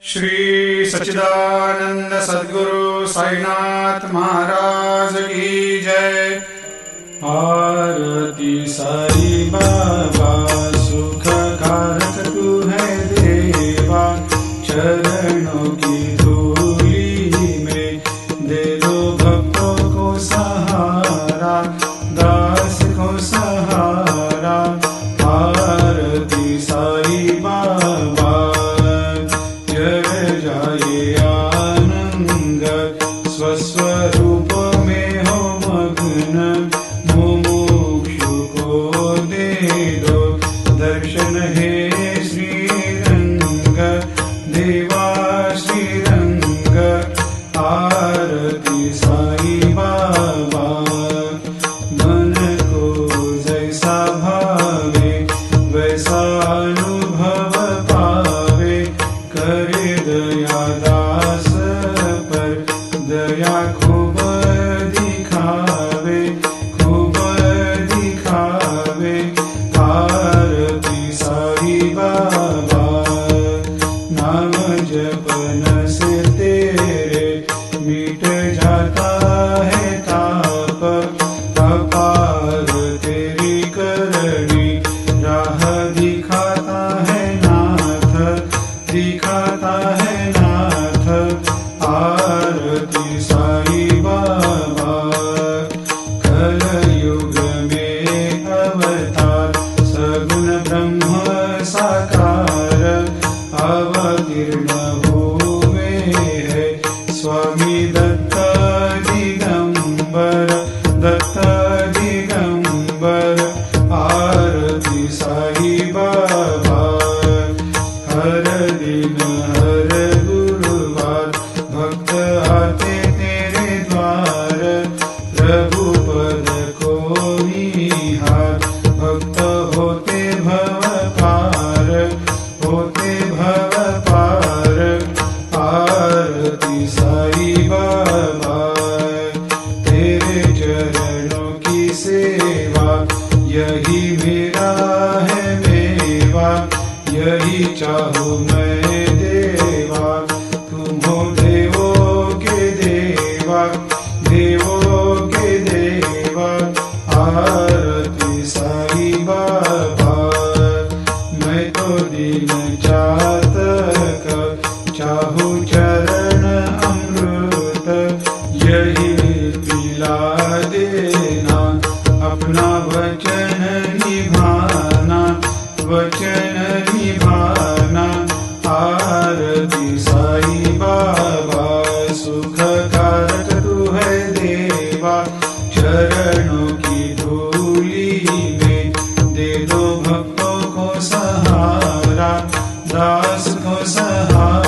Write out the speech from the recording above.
श्री सच्चिदानंद सद्गुरु साईनाथ महाराज की जय। आरती साई बाबा सुख कारक तू है देवा, चरणों की धूली में दे दो भक्तों को सहारा, दास को सहारा। आरती साई बाबा जय जाए आनंद, स्वस्वरूप में हो मग्न, मुमुक्षु को दे दो दर्शन हे श्रीरंग, देवा श्रीरंग। आरती साई बाबा मन को जैसा भावे वैसा अनुभव पावे, करे दया दास पर दया खूब दिखावे, खूब दिखावे। आरती साई बाबा नाम जपन से तेरे मिट जाता है ताप, अपार तेरी करनी राह दिखाता है नाथ, दिखाता है नाथ। आरती साई बाबा कलयुग में अवतार, सगुण ब्रह्म साकार अवतीर्ण हुए है स्वामी दत्त दिगंबर, दत्त दिगंबर। आरती साई बाबा हर दिन हर गुरुवार भक्त आते तेरे द्वार, रघुपद को निहार भक्त होते भव पार, होते भव पार। आरती साई बाबा तेरे चरणों की सेवा, यही मेरा है मेवा, यही चाहूँ मैं देवा। तुम हो देवों के देवा, देवों के देवा। आरती साई बाबा मैं तो दीन चातक, चाहूँ चरण अमृत, यही पिला देना, अपना वचन निभाना, वचन निभाना। आरती साई बाबा सुख कारक तू है देवा, चरणों की धूली में दे दो भक्तों को सहारा, दास को सहारा।